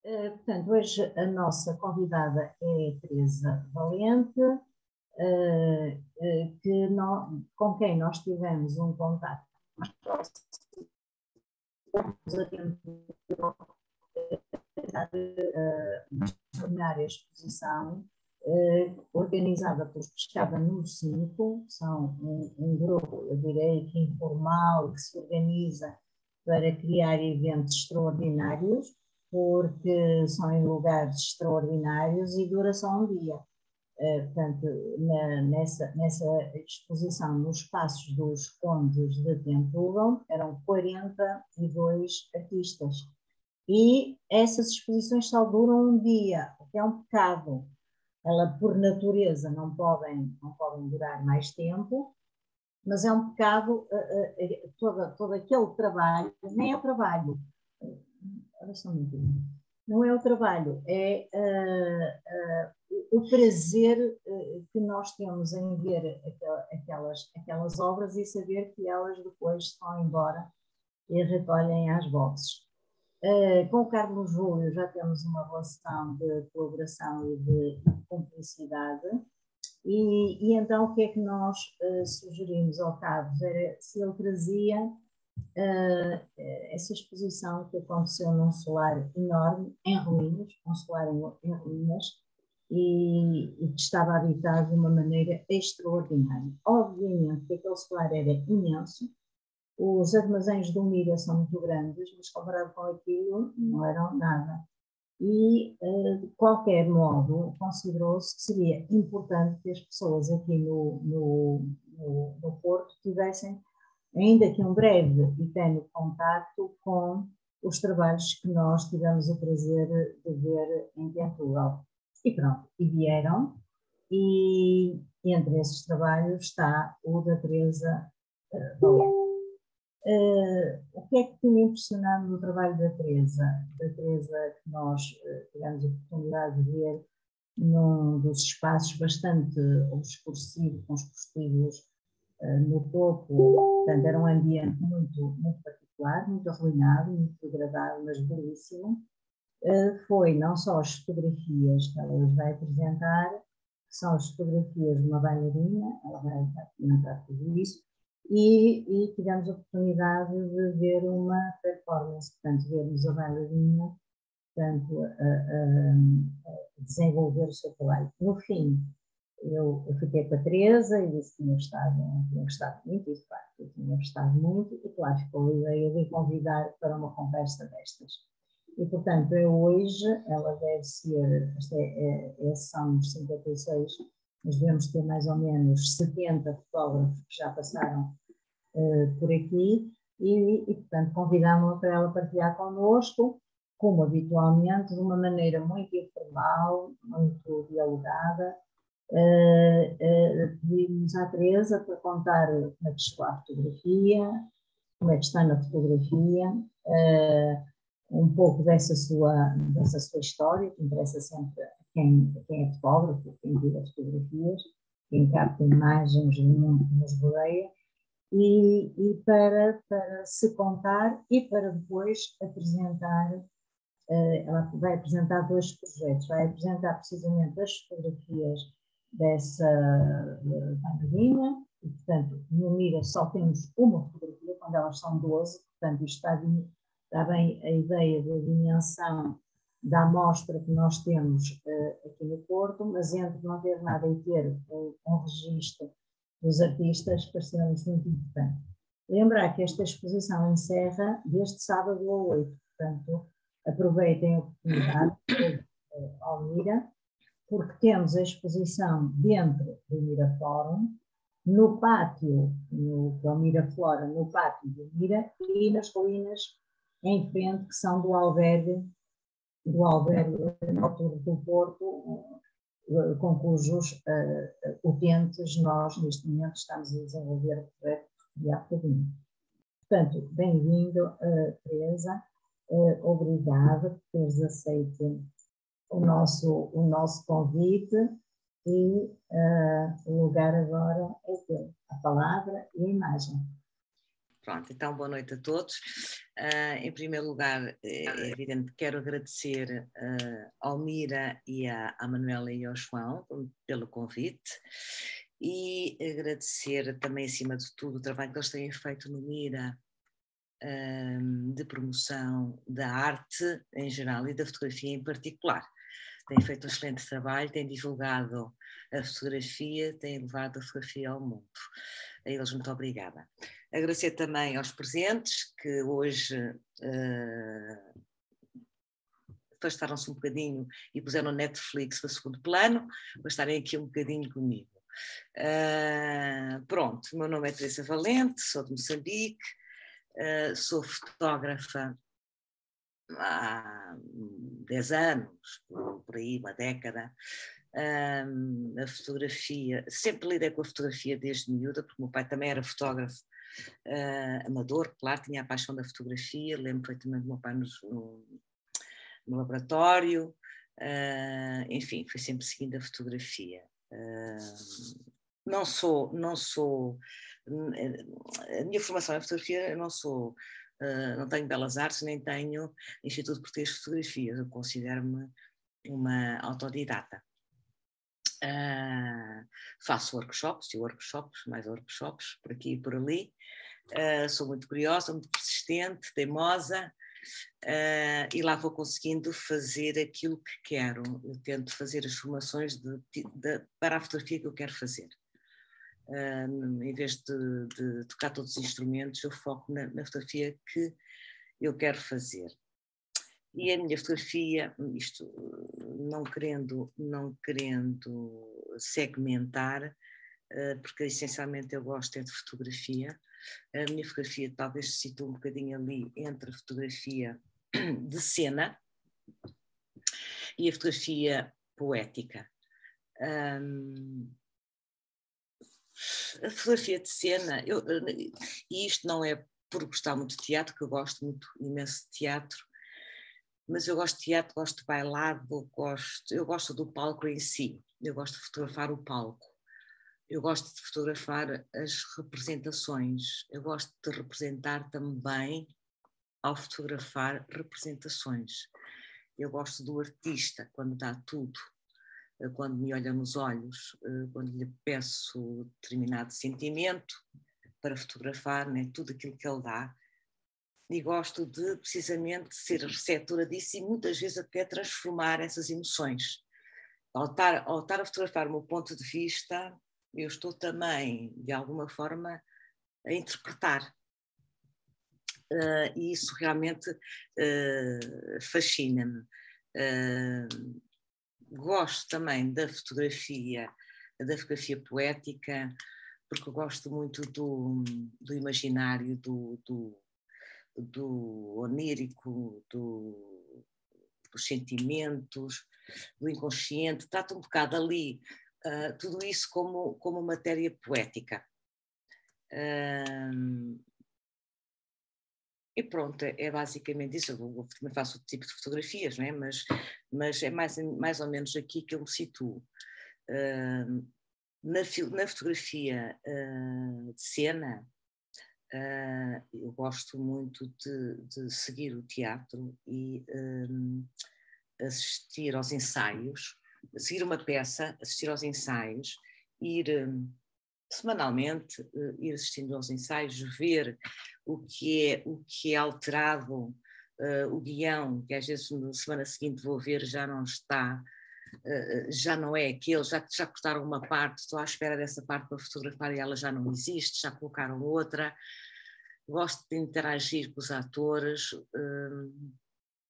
Portanto, hoje a nossa convidada é Teresa Valente, com quem nós tivemos um contato mais próximo uma extraordinária exposição organizada por Pescada número 5, são um grupo, eu direi que informal, que se organiza para criar eventos extraordinários, porque são em lugares extraordinários e dura só um dia. Portanto, nessa exposição, nos espaços dos Condes de Tentúbal, eram 42 artistas. E essas exposições só duram um dia, o que é um pecado. Elas, por natureza, não podem durar mais tempo, mas é um pecado todo aquele trabalho, nem é trabalho, não é o trabalho, é o prazer que nós temos em ver aquelas obras e saber que elas depois vão embora e recolhem às boxes. Com o Carlos Júlio já temos uma relação de colaboração e de cumplicidade. E então o que é que nós sugerimos ao Carlos? Era se ele trazia essa exposição que aconteceu num solar enorme, em ruínas, um solar em ruínas, e que estava habitado de uma maneira extraordinária. Obviamente que aquele solar era imenso, os armazéns do Mira são muito grandes, mas comparado com aquilo não eram nada. E, de qualquer modo, considerou-se que seria importante que as pessoas aqui no Porto tivessem, ainda que um breve e tenue contacto com os trabalhos que nós tivemos o prazer de ver em Tentúbal. E pronto, e vieram, e entre esses trabalhos está o da Teresa Valente. O que é que tinha impressionado no trabalho da Teresa? Da Teresa que nós tivemos a oportunidade de ver num dos espaços bastante obscurecido, com os postigos no topo, portanto era um ambiente muito particular, muito arruinado, muito degradado, mas belíssimo. Foi não só as fotografias que ela hoje vai apresentar, que são as fotografias de uma bailarina, ela vai apresentar tudo isso, e tivemos a oportunidade de ver uma performance, portanto, vermos a bailarina, portanto, a desenvolver o seu trabalho. No fim, eu fiquei com a Teresa e disse que tinha gostado muito, e de facto eu tinha gostado muito, e claro, ficou a ideia de convidar para uma conversa destas. E, portanto, hoje, ela deve ser, esta é a sessão dos 56, nós devemos ter mais ou menos 70 fotógrafos que já passaram por aqui e portanto, convidámos-la para ela partilhar connosco, como habitualmente, de uma maneira muito informal, muito dialogada. Pedimos à Teresa para contar como é que chegou à fotografia, como é que está na fotografia, um pouco dessa sua história, que interessa sempre a quem é fotógrafo, quem tira fotografias, quem capta imagens do mundo que nos rodeia, e para se contar e para depois apresentar, ela vai apresentar dois projetos, vai apresentar precisamente as fotografias dessa bailarina, e portanto no Mira só temos uma fotografia, quando elas são 12, portanto isto está bem a ideia da dimensão da amostra que nós temos aqui no Porto, mas entre não ter nada e ter um registro dos artistas, pareceu-nos muito importante. Lembrar que esta exposição encerra deste sábado ao 8, portanto, aproveitem a oportunidade ao Mira, porque temos a exposição dentro do Mira Fórum, no pátio, que é o Mira Flora, no pátio do Mira, e nas ruínas em frente, que são do albergue noturno do Porto, com cujos utentes nós, neste momento, estamos a desenvolver o projeto de há bocadinho. Portanto, bem-vindo, Teresa, obrigada por teres aceito o nosso convite e o lugar agora é teu, a palavra e a imagem. Pronto, então boa noite a todos. Em primeiro lugar, é evidente que quero agradecer ao Mira e à Manuela e ao João pelo convite e agradecer também, acima de tudo, o trabalho que eles têm feito no Mira de promoção da arte em geral e da fotografia em particular. Têm feito um excelente trabalho, têm divulgado a fotografia, têm levado a fotografia ao mundo. A eles muito obrigada. Agradecer também aos presentes que hoje afastaram-se um bocadinho e puseram no Netflix para segundo plano, para estarem aqui um bocadinho comigo. Pronto, o meu nome é Teresa Valente, sou de Moçambique, sou fotógrafa há 10 anos, por aí, uma década. A fotografia, sempre lidei com a fotografia desde miúda, porque o meu pai também era fotógrafo amador, claro, tinha a paixão da fotografia, lembro perfeitamente do meu pai no laboratório, enfim, foi sempre seguindo a fotografia. Não sou, a minha formação em fotografia, eu não tenho Belas Artes, nem tenho Instituto Português de Fotografia, eu considero-me uma autodidata. Faço workshops e mais workshops, por aqui e por ali. Sou muito curiosa, muito persistente, teimosa, e lá vou conseguindo fazer aquilo que quero. Eu tento fazer as formações para a fotografia que eu quero fazer. Em vez de tocar todos os instrumentos, eu foco na fotografia que eu quero fazer. E a minha fotografia, isto não querendo segmentar, porque essencialmente eu gosto de fotografia. A minha fotografia talvez se situa um bocadinho ali entre a fotografia de cena e a fotografia poética. A fotografia de cena, e isto não é por gostar muito de teatro, que eu gosto muito imenso de teatro, mas eu gosto de teatro, gosto de bailado, eu gosto do palco em si, eu gosto de fotografar o palco, eu gosto de fotografar as representações, eu gosto de representar também ao fotografar representações. Eu gosto do artista quando dá tudo, quando me olha nos olhos, quando lhe peço determinado sentimento para fotografar, né, tudo aquilo que ele dá. E gosto de, precisamente, ser receptora disso e muitas vezes até transformar essas emoções. Ao estar a fotografar o meu ponto de vista, eu estou também, de alguma forma, a interpretar. E isso realmente fascina-me. Gosto também da fotografia poética, porque eu gosto muito do imaginário, do onírico, dos sentimentos, do inconsciente, trata um bocado ali tudo isso como matéria poética. E pronto, é basicamente isso. Eu também faço outro tipo de fotografias, não é? Mas é mais ou menos aqui que eu me situo. Na fotografia de cena, eu gosto muito de seguir o teatro e assistir aos ensaios, seguir uma peça, assistir aos ensaios, ir semanalmente, ir assistindo aos ensaios, ver o que é alterado, o guião, que às vezes na semana seguinte vou ver, já não está, já não é aquele, já cortaram uma parte, estou à espera dessa parte para fotografar e ela já não existe, já colocaram outra. Gosto de interagir com os atores,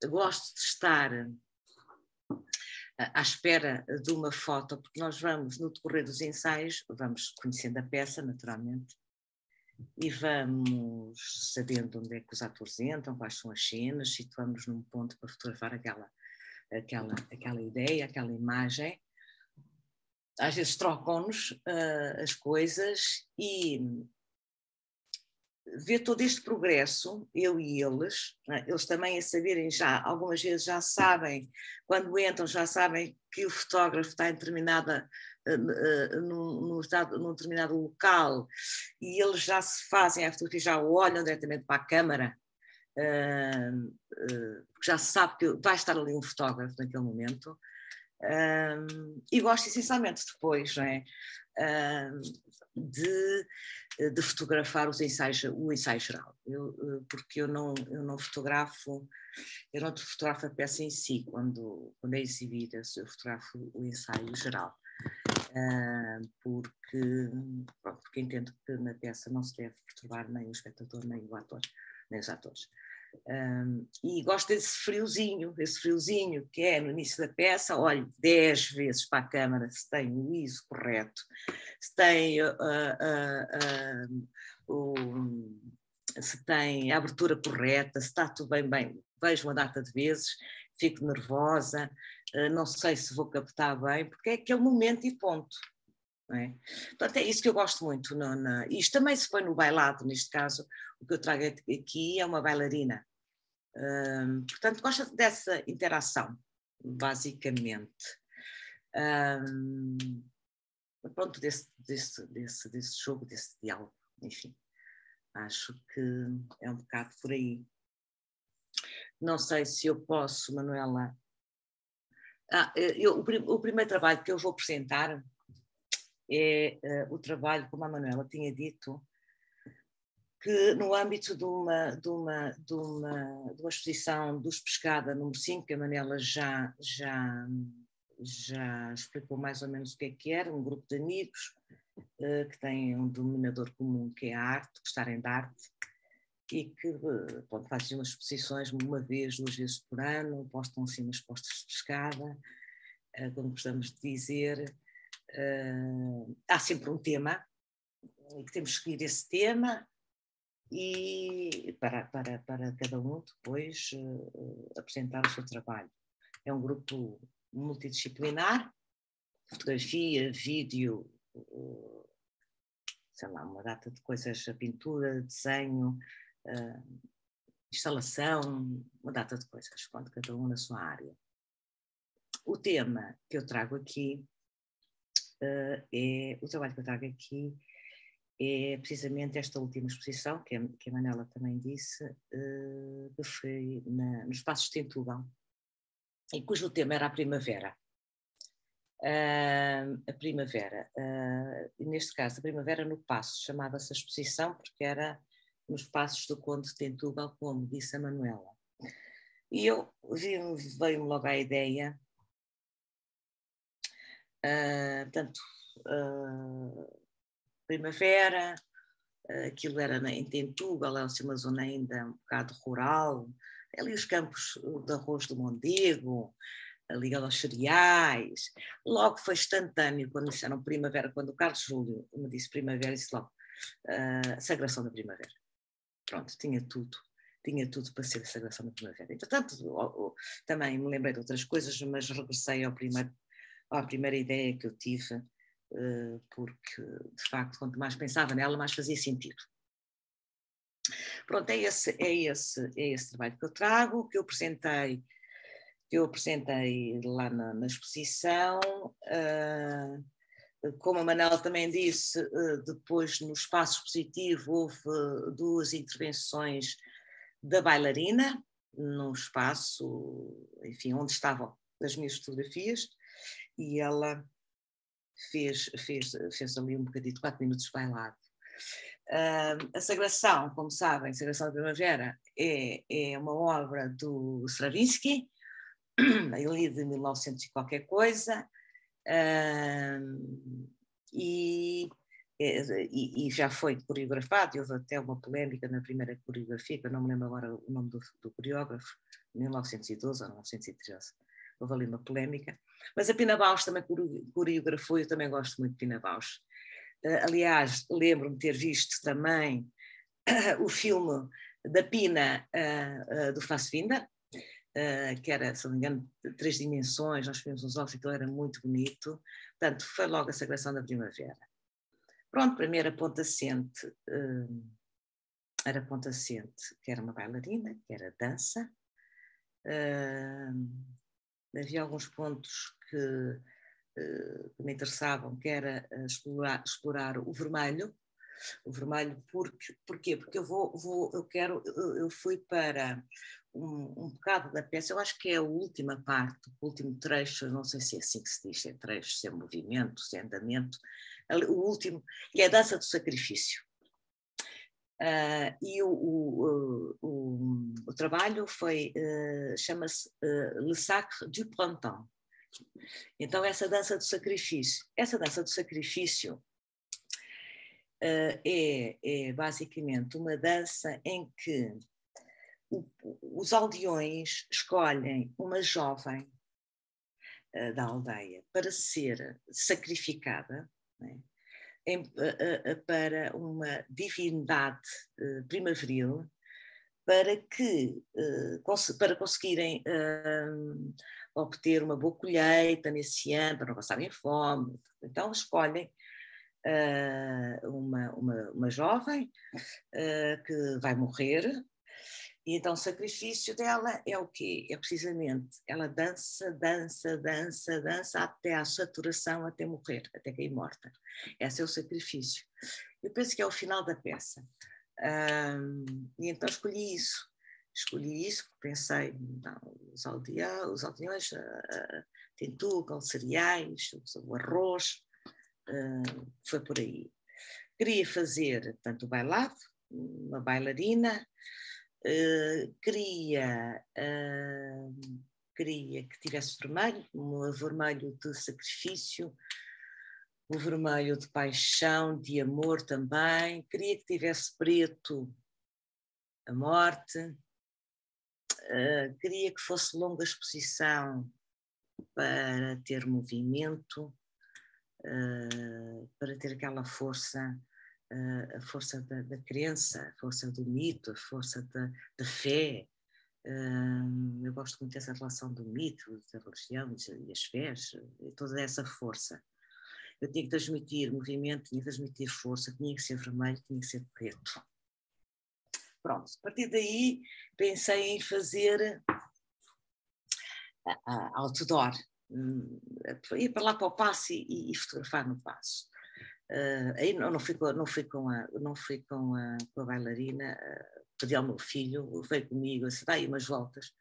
gosto de estar à espera de uma foto, porque nós vamos, no decorrer dos ensaios, vamos conhecendo a peça, naturalmente, e vamos sabendo onde é que os atores entram, quais são as cenas, situamos num ponto para fotografar aquela ideia, aquela imagem. Às vezes trocam-nos as coisas e ver todo este progresso, eu e eles, né? Eles também a saberem já, algumas vezes já sabem, quando entram já sabem que o fotógrafo está em determinada, num determinado local, e eles já se fazem a fotografia, já olham diretamente para a câmara, porque já se sabe que vai estar ali um fotógrafo naquele momento, e gosto essencialmente depois, não é? De fotografar o ensaio geral, porque eu não fotografo a peça em si quando é exibida, eu fotografo o ensaio geral, porque entendo que na peça não se deve perturbar nem o espectador, nem o ator, nem os atores. E gosto desse friozinho que é no início da peça, olho 10 vezes para a câmara se tem o ISO correto, se tem se tem a abertura correta, se está tudo bem, vejo uma data de vezes, fico nervosa, não sei se vou captar bem, porque é aquele momento e ponto. Não é? Portanto, é isso que eu gosto muito. Isto também se põe no bailado, neste caso, o que eu trago aqui é uma bailarina. Portanto, gosto dessa interação, basicamente. Pronto, desse jogo, desse diálogo, enfim. Acho que é um bocado por aí. Não sei se eu posso, Manuela. O primeiro trabalho que eu vou apresentar é o trabalho, como a Manuela tinha dito, que no âmbito de uma exposição dos Pescada número 5, que a Manuela já explicou mais ou menos o que era, um grupo de amigos que têm um denominador comum, que é a arte, gostarem de arte, e que fazem umas exposições uma vez, 2 vezes por ano, postam assim umas postas de pescada, como gostamos de dizer. Há sempre um tema, e que temos que seguir esse tema, e para cada um depois apresentar o seu trabalho. É um grupo multidisciplinar, fotografia, vídeo, sei lá, uma data de coisas, pintura, desenho, instalação, uma data de coisas, quando cada um na sua área. O tema que eu trago aqui o trabalho que eu trago aqui é precisamente esta última exposição, que a Manela também disse, que foi nos Passos de Setúbal, e cujo tema era a primavera. A primavera, neste caso a primavera no Paço, chamava-se a exposição porque era nos Passos do Conde de Setúbal, como disse a Manuela. E eu veio-me logo a ideia, portanto, primavera, aquilo era em Setúbal, é uma zona ainda um bocado rural, ali os campos de arroz do Mondego, ligado aos cereais. Logo foi instantâneo quando disseram primavera, quando o Carlos Júlio me disse primavera, disse logo sagração da primavera. Pronto, tinha tudo para ser a sagração da primavera. Entretanto, também me lembrei de outras coisas, mas regressei à primeira ideia que eu tive, porque de facto quanto mais pensava nela, mais fazia sentido. Pronto, é esse trabalho que eu trago, que eu apresentei lá na exposição. Como a Manela também disse, depois no espaço expositivo houve 2 intervenções da bailarina, num espaço, enfim, onde estavam as minhas fotografias, e ela fez ali um bocadinho de 4 minutos de bailado. A Sagração, como sabem, Sagração da Primavera é uma obra do Stravinsky, ali de 1900 e qualquer coisa, e já foi coreografado, e houve até uma polémica na primeira coreografia, que eu não me lembro agora o nome do coreógrafo, 1912 ou 1913, houve ali uma polémica, mas a Pina Bausch também coreografou, eu também gosto muito de Pina Bausch. Aliás, lembro-me de ter visto também o filme da Pina do Fassbinder, que era, se não me engano, 3 dimensões, nós vimos uns óculos, aquilo era muito bonito. Portanto, foi logo a Sagração da Primavera. Pronto, primeira ponto assente, era ponta assente, que era uma bailarina, que era dança. Havia alguns pontos que me interessavam, que era explorar o vermelho. O vermelho, porquê? Porque eu fui para um bocado da peça, eu acho que é a última parte, o último trecho, não sei se é assim que se diz, se é trecho, se é movimento, se é andamento, o último, que é a dança do sacrifício. E o trabalho chama-se Le Sacre du Printemps. Então, essa dança do sacrifício é basicamente uma dança em que os aldeões escolhem uma jovem da aldeia para ser sacrificada, né, para uma divindade primaveril, para conseguirem obter uma boa colheita nesse ano, para não passarem fome. Então escolhem uma jovem que vai morrer, e então o sacrifício dela é o quê? É precisamente, ela dança até à saturação, até morrer, até cair morta. Esse é o sacrifício. Eu penso que é o final da peça. E então escolhi isso, porque pensei, não, os aldeões têm tudo, cereais, o arroz, foi por aí. Queria fazer, portanto, o bailado, uma bailarina, queria que tivesse vermelho, um vermelho de sacrifício, o vermelho de paixão, de amor também, queria que tivesse preto, a morte, queria que fosse longa exposição para ter movimento, para ter aquela força, a força da crença, a força do mito, a força da fé. Eu gosto muito dessa relação do mito, da religião e as fés, e toda essa força. Eu tinha que transmitir movimento, tinha que transmitir força, tinha que ser vermelho, tinha que ser preto. Pronto, a partir daí pensei em fazer outdoor, ir para lá para o passo e fotografar no passo. Aí não fui com a bailarina, pedi ao meu filho, veio comigo, disse, dá aí umas voltas,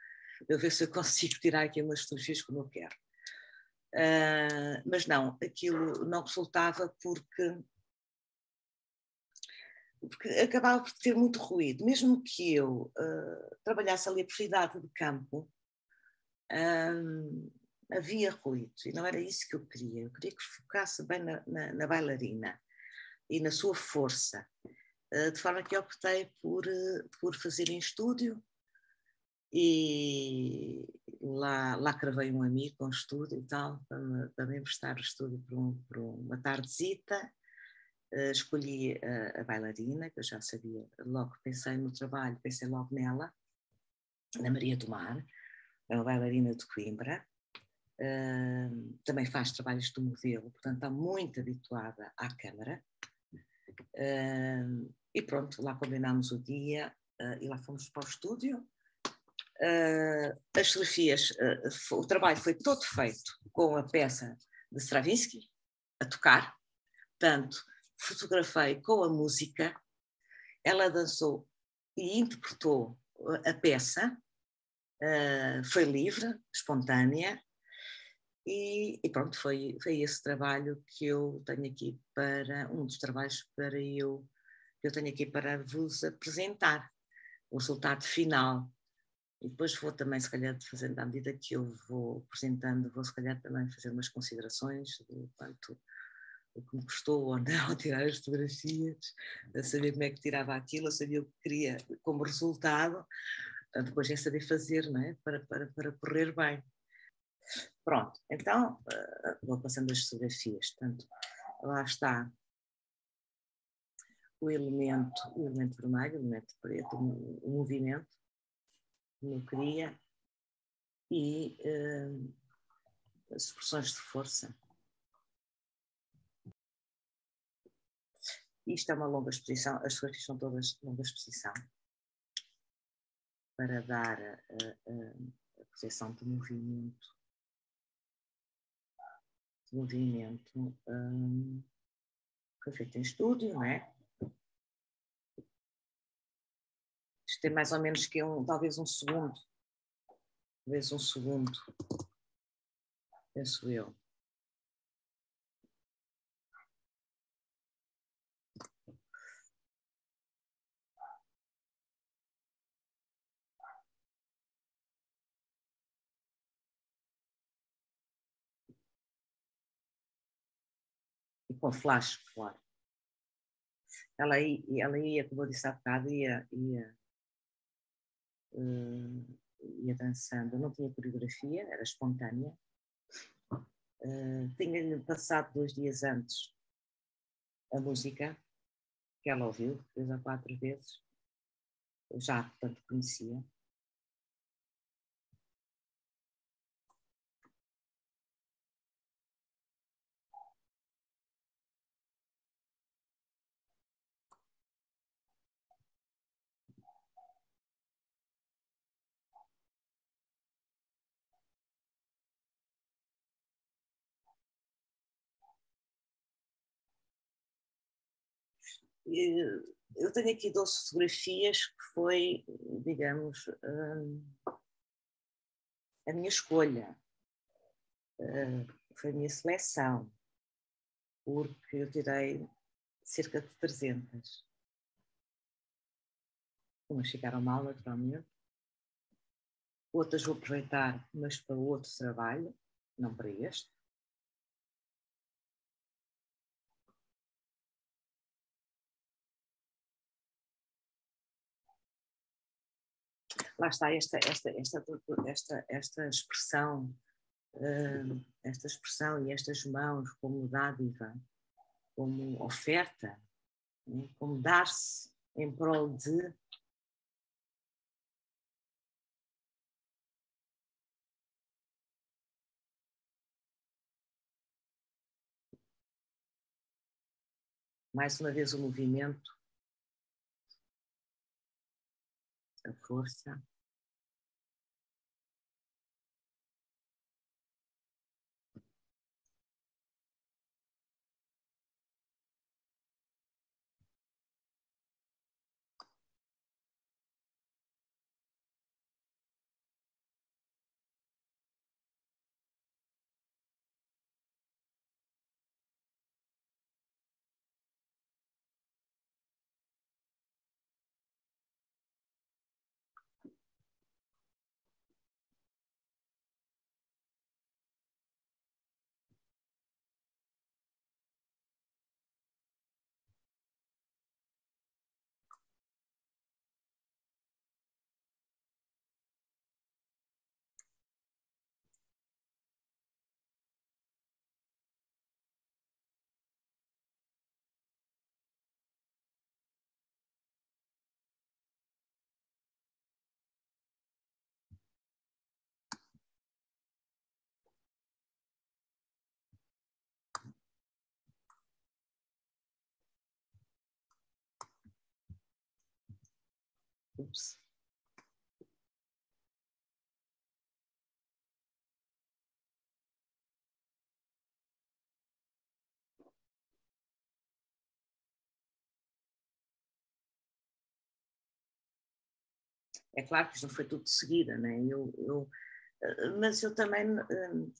para eu ver se eu consigo tirar aqui umas fotografias como eu quero. Mas não, aquilo não resultava porque acabava por ter muito ruído. Mesmo que eu trabalhasse ali a profundidade de campo, havia ruído, e não era isso que eu queria. Eu queria que focasse bem na bailarina e na sua força, de forma que eu optei por fazer em estúdio, e lá cravei um amigo com estúdio e tal, para me emprestar o estúdio por uma tardezita. Escolhi a bailarina, que eu já sabia, logo pensei no trabalho, pensei logo nela, na Maria do Mar, é uma bailarina de Coimbra, também faz trabalhos de modelo, portanto está muito habituada à câmara, e pronto, lá combinámos o dia e lá fomos para o estúdio. As fotografias, o trabalho foi todo feito com a peça de Stravinsky, a tocar, portanto fotografei com a música, ela dançou e interpretou a peça, foi livre, espontânea, e pronto, foi esse trabalho que eu tenho aqui um dos trabalhos que eu tenho aqui para vos apresentar, o resultado final. E depois vou também, se calhar, fazendo à medida que eu vou apresentando, vou se calhar também fazer umas considerações do quanto o que me custou ou não tirar as fotografias, a saber como é que tirava aquilo, eu sabia o que queria como resultado, depois é saber fazer, não é? Para correr bem. Pronto, então vou passando as fotografias, portanto, lá está o elemento vermelho, o elemento preto, o movimento, como eu queria, e as expressões de força. Isto é uma longa exposição, as fotografias são todas longa exposição, para dar a percepção de movimento. Foi feito em estúdio, não é? Isto tem mais ou menos que talvez um segundo. Talvez um segundo, penso eu. E com flash, claro. Ela ia, como eu disse há bocado, ia dançando. Não tinha coreografia, era espontânea. Tinha-lhe passado 2 dias antes a música, que ela ouviu 3 ou 4 vezes. Eu já, portanto, conhecia. Eu tenho aqui 12 fotografias que foi, digamos, a minha escolha. Foi a minha seleção, porque eu tirei cerca de 300. Umas ficaram mal, naturalmente. Outras vou aproveitar, mas para outro trabalho, não para este. Lá está esta expressão e estas mãos como dádiva, como oferta, como dar-se em prol de. Mais uma vez o movimento, a força. Ups. É claro que isto não foi tudo de seguida, né? Mas eu também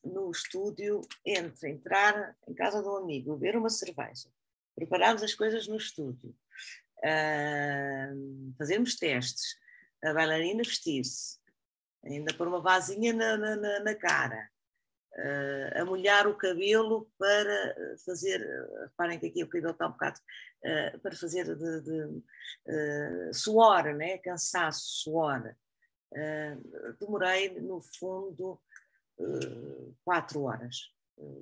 no estúdio, entre entrar em casa de um amigo, beber uma cerveja, prepararmos as coisas no estúdio, fazermos testes, a bailarina vestir-se, ainda pôr uma vasinha na cara, a molhar o cabelo para fazer, reparem que aqui o cabelo está um bocado, para fazer suor, né? Cansaço, suor. Demorei, no fundo, 4 horas.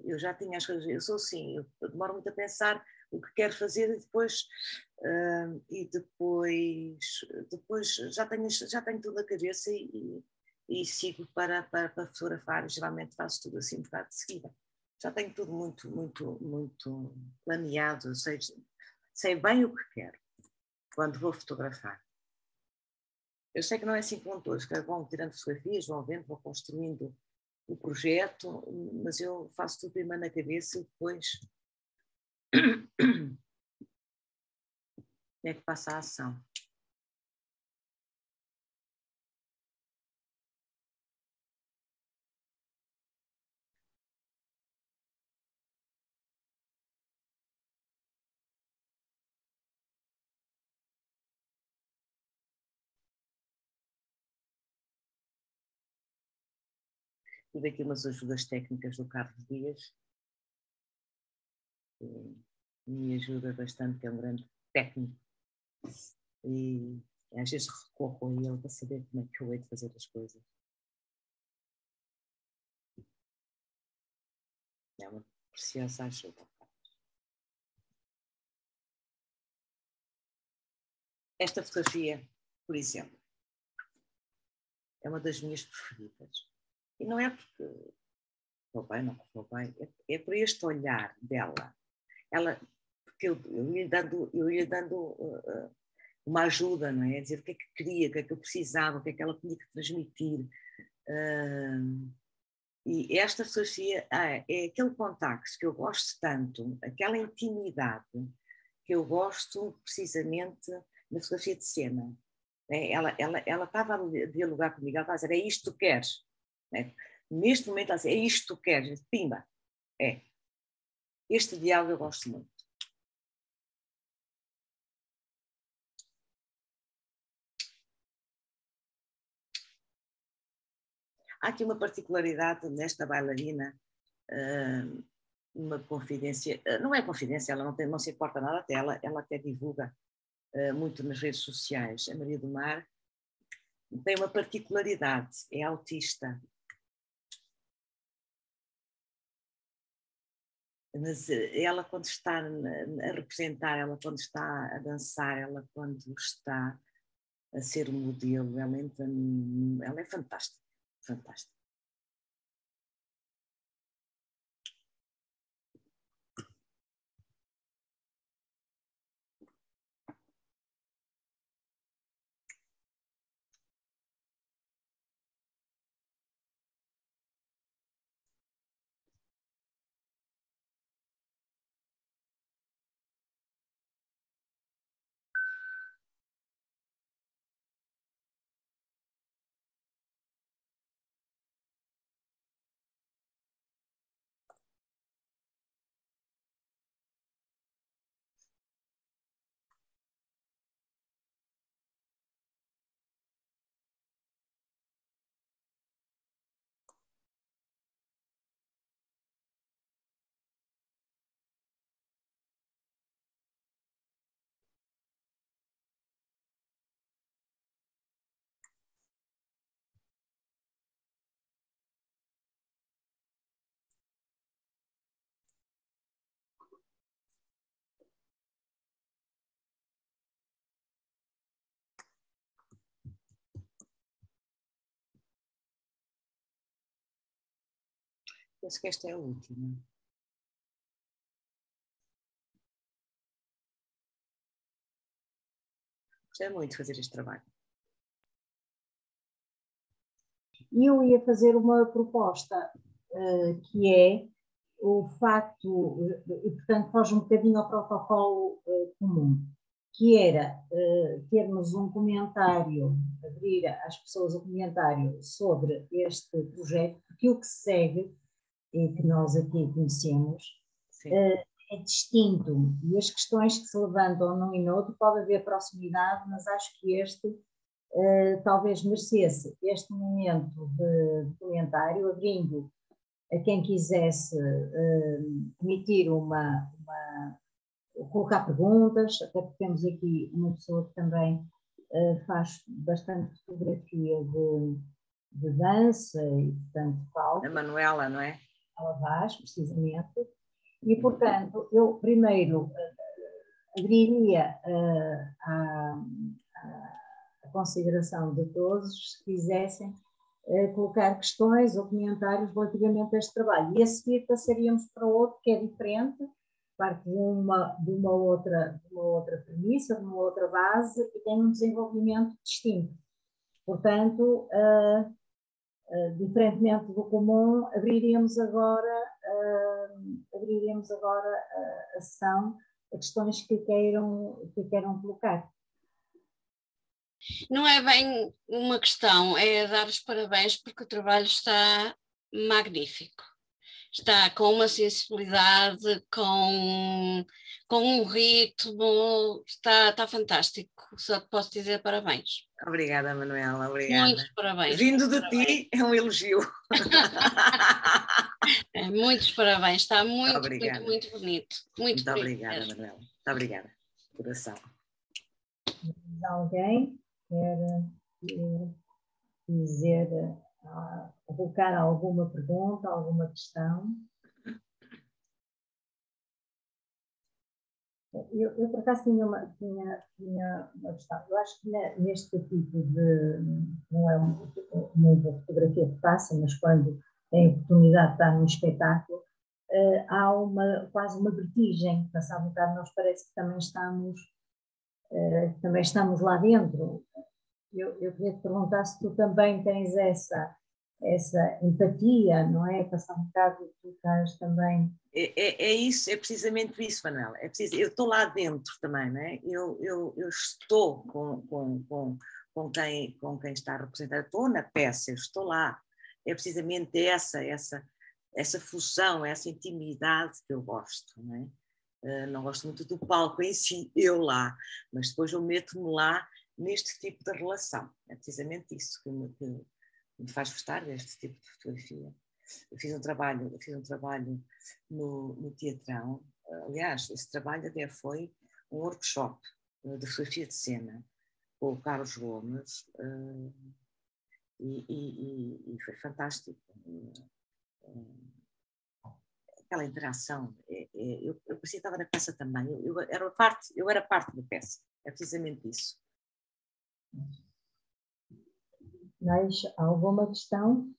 Eu já tinha as coisas, eu sou assim, eu demoro muito a pensar o que quero fazer e depois já tenho tudo na cabeça e sigo para fotografar. Geralmente faço tudo assim um bocado de seguida. Já tenho tudo muito, muito, muito planeado, sei sei bem o que quero quando vou fotografar. Eu sei que não é assim com todos, que vão tirando fotografias, vão vendo, vão construindo o projeto, mas eu faço tudo primeiro na cabeça e depois é que passa a ação. Tive aqui umas ajudas técnicas do Carlos Dias, que me ajuda bastante, que é um grande técnico. E às vezes recorro a ele para saber como é que eu hei de fazer as coisas. É uma preciosa ajuda. Esta fotografia, por exemplo, é uma das minhas preferidas. E não é porque correu bem, não correu bem, é por este olhar dela. Ela, porque eu ia dando uma ajuda, não é? Dizer o que é que queria, o que é que eu precisava, o que é que ela tinha que transmitir. E esta fotografia é aquele contacto que eu gosto tanto, aquela intimidade que eu gosto precisamente na fotografia de cena. Ela estava a dialogar comigo, ela estava a dizer, é isto que tu queres. Neste momento ela disse, é isto que tu queres. Pimba, é. Este diálogo eu gosto muito. Há aqui uma particularidade nesta bailarina, uma confidência, não é confidência, ela não se importa nada até, ela até divulga muito nas redes sociais. A Maria do Mar tem uma particularidade, é autista. Mas ela quando está a representar, ela quando está a dançar, ela quando está a ser um modelo, ela é fantástica, fantástica. Penso que esta é a última. Gostei muito de fazer este trabalho. E eu ia fazer uma proposta que é o facto, e portanto foge um bocadinho ao protocolo comum, que era termos um comentário, abrir às pessoas um comentário sobre este projeto, porque o que se segue, e que nós aqui conhecemos, é distinto. E as questões que se levantam num e no outro, pode haver proximidade, mas acho que este talvez merecesse este momento de comentário, abrindo a quem quisesse emitir colocar perguntas, até porque temos aqui uma pessoa que também faz bastante fotografia de dança e, portanto, palco. A Manuela, não é? Ela faz, precisamente. E, portanto, eu primeiro abriria a consideração de todos, se quisessem colocar questões ou comentários relativamente a este trabalho. E a seguir passaríamos para outro que é diferente, parte de uma outra premissa, de uma outra base e tem um desenvolvimento distinto. Portanto, diferentemente do comum, abriríamos agora a sessão a questões que queiram colocar. Não é bem uma questão, é dar os parabéns porque o trabalho está magnífico. Está com uma sensibilidade, com um ritmo, está fantástico. Só te posso dizer parabéns. Obrigada, Manuela, obrigada. Muitos parabéns. Vindo de ti é um elogio. Muitos parabéns, está muito bonito. Muito obrigada, Manuela. Muito obrigada. Coração. Alguém quer dizer, colocar alguma pergunta, alguma questão? Eu por acaso tinha uma questão. Eu acho que neste tipo de, não é uma fotografia que passa, mas quando tem a oportunidade de estar num espetáculo, há quase uma vertigem. Passar um bocado, nós parece que também estamos lá dentro. Eu queria te perguntar se tu também tens essa empatia, não é? Passar um bocado, tu estás também... É isso, é precisamente isso, Manuela. Eu estou lá dentro também, não é? Eu estou com quem está a representar, estou na peça, eu estou lá. É precisamente essa fusão, essa intimidade que eu gosto, não é? Não gosto muito do palco em si, eu lá, mas depois eu meto-me lá neste tipo de relação. É precisamente isso que me faz gostar deste tipo de fotografia. Eu fiz um trabalho no Teatrão. Aliás, esse trabalho até foi um workshop de fotografia de cena com o Carlos Gomes e foi fantástico. Aquela interação. Eu parecia que estava na peça também. Eu era parte da peça. É precisamente isso. Mais alguma questão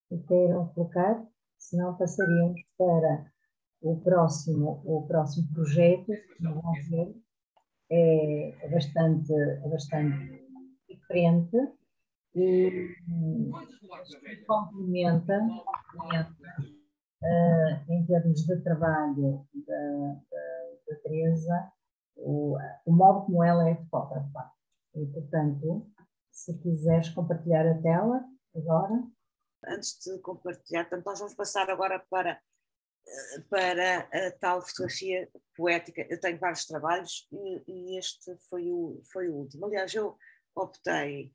que queiram colocar? Se não, passaríamos para o próximo projeto, que vão ver, é bastante diferente e complementa em termos de trabalho da Teresa, o modo como ela é fotógrafa. E, portanto, se quiseres compartilhar a tela agora. Antes de compartilhar, portanto, nós vamos passar agora para a tal fotografia poética. Eu tenho vários trabalhos e este foi o último. Aliás, eu optei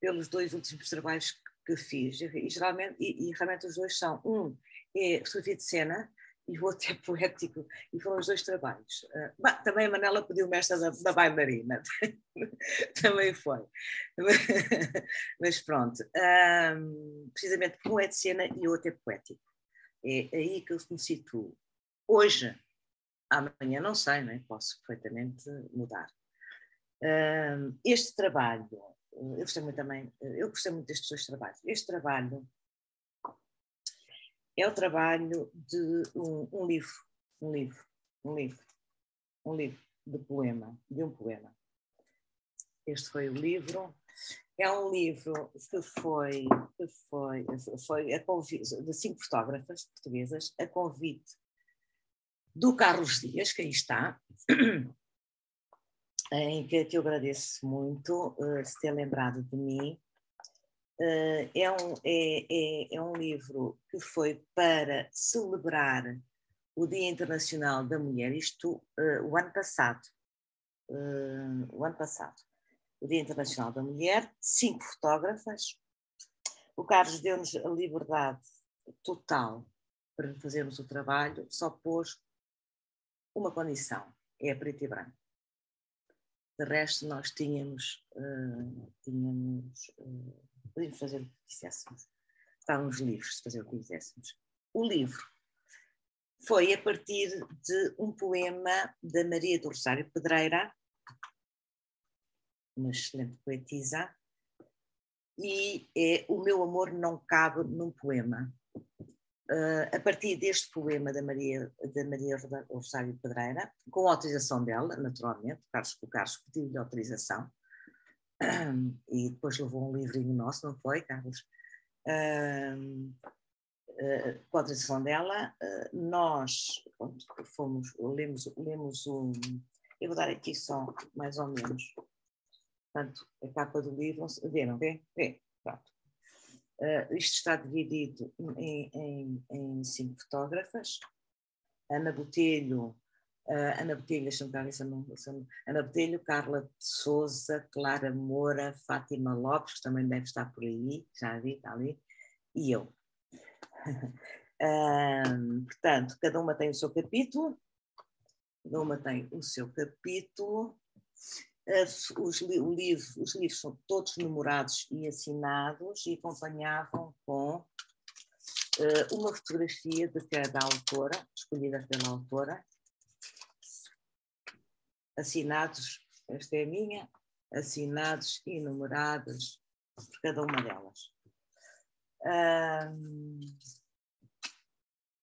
pelos dois últimos trabalhos que fiz e realmente os dois são, um é fotografia de cena e o outro é poético, e foram os dois trabalhos. Também a Manela pediu-me esta da bailarina, também foi. Mas pronto, precisamente porque um é de cena e o outro é poético. É aí que eu me situo. Hoje, amanhã não sei, não é? Posso perfeitamente mudar. Este trabalho, eu gostei muito destes dois trabalhos. Este trabalho é o trabalho de um livro de um poema. Este foi o livro. É um livro que foi a convite de 5 fotógrafas portuguesas, a convite do Carlos Dias, que aí está, em que eu agradeço muito se ter lembrado de mim. É um livro que foi para celebrar o Dia Internacional da Mulher, isto o ano passado. O Dia Internacional da Mulher, 5 fotógrafas. O Carlos deu-nos a liberdade total para fazermos o trabalho, só pôs uma condição, é a preto e branco. De resto, nós podíamos fazer o que quiséssemos. Estávamos livres de fazer o que quiséssemos. O livro foi a partir de um poema da Maria do Rosário Pedreira, uma excelente poetisa, e é O Meu Amor Não Cabe num Poema. a partir deste poema da Maria Rosário Pedreira, com a autorização dela, naturalmente, o Carlos pediu-lhe autorização, e depois levou um livrinho nosso, não foi, Carlos? Com a autorização dela, nós lemos um. Eu vou dar aqui só, mais ou menos. Portanto, a capa do livro, viram? Vê? Pronto. Isto está dividido em 5 fotógrafas. Ana Botelho, Ana Botelho, Carla de Souza, Clara Moura, Fátima Lopes, que também deve estar por aí, já vi, está ali, e eu. Portanto, cada uma tem o seu capítulo. Os livros são todos numerados e assinados e acompanhavam com uma fotografia de cada autora, escolhida pela autora, assinados, esta é a minha, assinados e numerados por cada uma delas.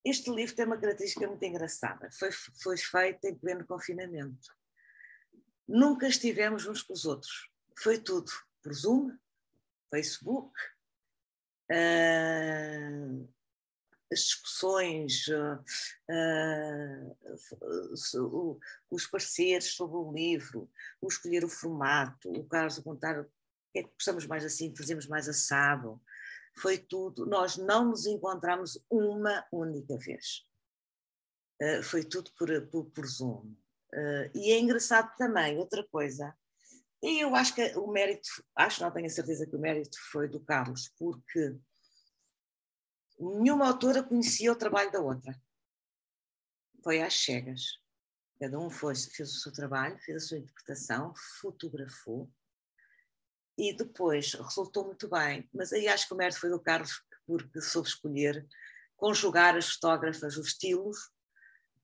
Este livro tem uma característica muito engraçada. Foi feito em pleno confinamento. Nunca estivemos uns com os outros. Foi tudo por Zoom, Facebook, as discussões, os pareceres sobre o livro, o escolher o formato, o Carlos a contar o que é que gostamos mais assim, fazemos mais assado. Foi tudo. Nós não nos encontramos uma única vez. Foi tudo por Zoom. E é engraçado também, outra coisa, e eu acho que o mérito, não tenho a certeza que o mérito foi do Carlos, porque nenhuma autora conhecia o trabalho da outra. Foi às cegas. Cada um fez o seu trabalho, fez a sua interpretação, fotografou e depois resultou muito bem. Mas aí acho que o mérito foi do Carlos, porque soube escolher, conjugar as fotógrafas, os estilos,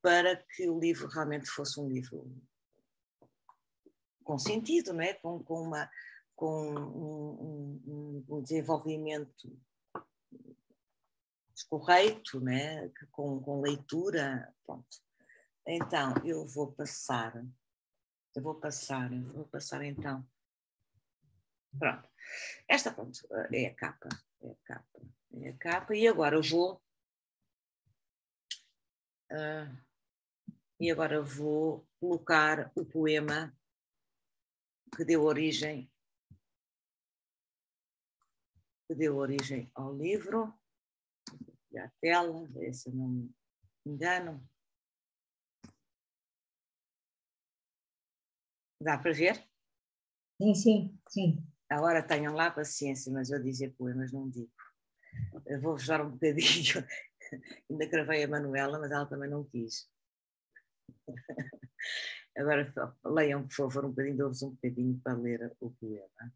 para que o livro realmente fosse um livro com sentido, não é? Com um desenvolvimento correto, né? Com leitura. Pronto. Então, eu vou passar então. Pronto. Esta, pronto, é a capa. E agora eu vou colocar o poema que deu origem ao livro. E à tela, se eu não me engano. Dá para ver? Sim. Agora tenham lá paciência, mas eu dizer poemas não digo. Eu vou-vos dar um bocadinho. Ainda gravei a Manuela, mas ela também não quis. Agora leiam, por favor, um bocadinho, dou-vos um bocadinho para ler o poema.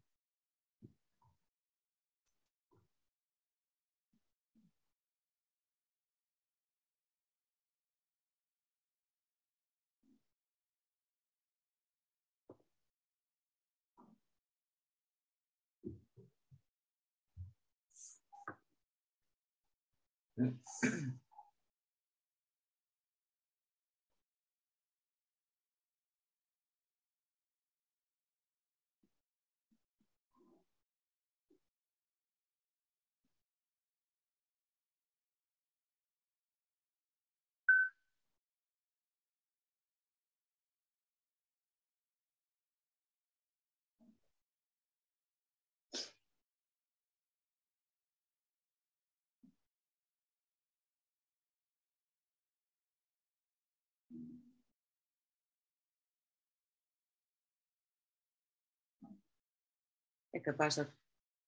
É capaz de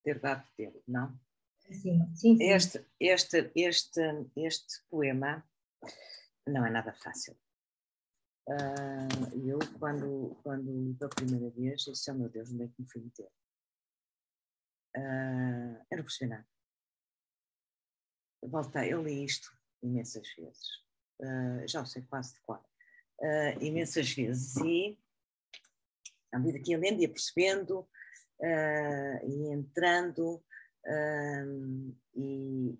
ter dado tempo, não? Sim. Este poema não é nada fácil. Eu, quando li pela primeira vez, disse, oh meu Deus, onde é que me fui meter? Eu não percebi nada. Voltei, eu li isto imensas vezes. Já o sei quase de cor. Imensas vezes. E, à medida que ia lendo, ia percebendo, e entrando, e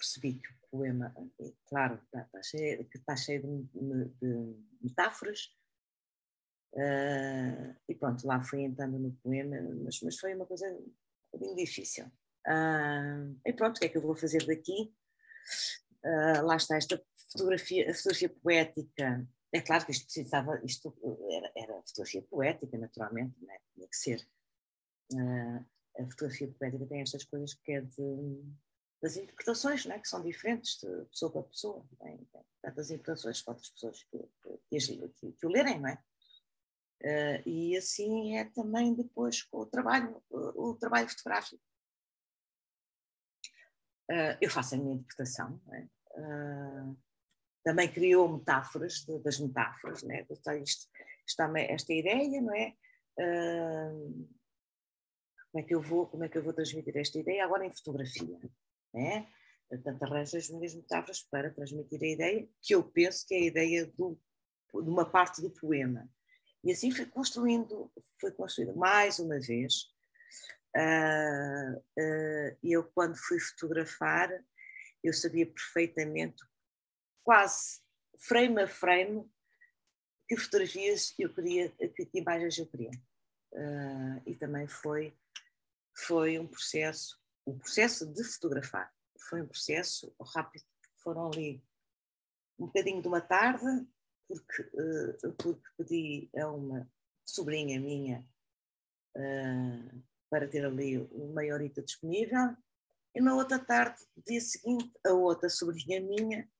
percebi que o poema, claro, está cheio de metáforas, e pronto, lá fui entrando no poema, mas foi uma coisa bem difícil. E pronto, o que é que eu vou fazer daqui? Lá está esta fotografia, a fotografia poética. É claro que isto era fotografia poética, naturalmente, não é? Tinha que ser. A fotografia poética tem estas coisas que é das interpretações, não é? Que são diferentes de pessoa para pessoa. Tem tantas interpretações para outras pessoas que o lerem, não é? E assim é também depois com o trabalho fotográfico. Eu faço a minha interpretação, não é? Também criou metáforas, das metáforas, não é? Esta ideia, não é? Como é que eu vou transmitir esta ideia agora em fotografia, não é? Portanto, arranjo as minhas metáforas para transmitir a ideia, que eu penso que é a ideia de uma parte do poema. E assim foi construído mais uma vez. Eu, quando fui fotografar, eu sabia perfeitamente, quase frame a frame, que fotografias eu queria, que imagens eu queria. E também foi um processo, o processo de fotografar. Foi um processo rápido. Foram ali um bocadinho de uma tarde, porque pedi a uma sobrinha minha para ter ali uma horita disponível, e na outra tarde, dia seguinte, a outra sobrinha minha,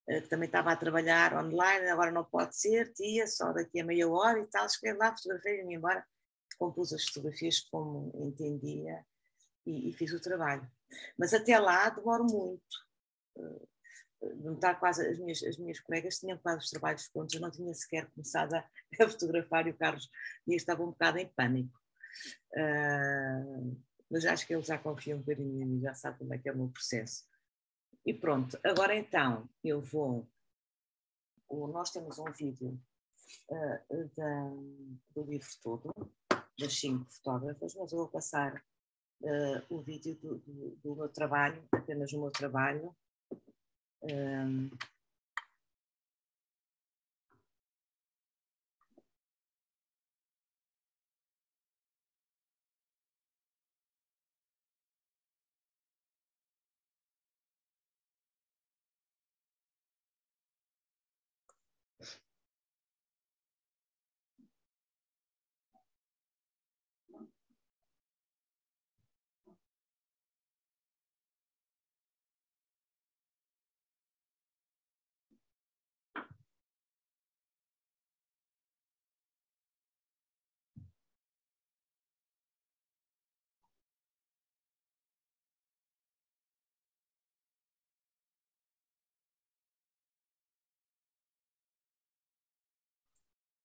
que também estava a trabalhar online, agora não pode ser, tia, só daqui a meia hora e tal, escrevi lá, fotografei e me embora, compus as fotografias como entendia e fiz o trabalho. Mas até lá demoro muito. Não está quase, as minhas colegas tinham quase os trabalhos prontos, eu não tinha sequer começado a fotografar e o Carlos estava um bocado em pânico. Mas acho que ele já confia um bocadinho em mim, já sabe como é que é o meu processo. E pronto, agora então eu vou. Nós temos um vídeo do livro todo, das 5 fotógrafas, mas eu vou passar o vídeo do meu trabalho, apenas o meu trabalho.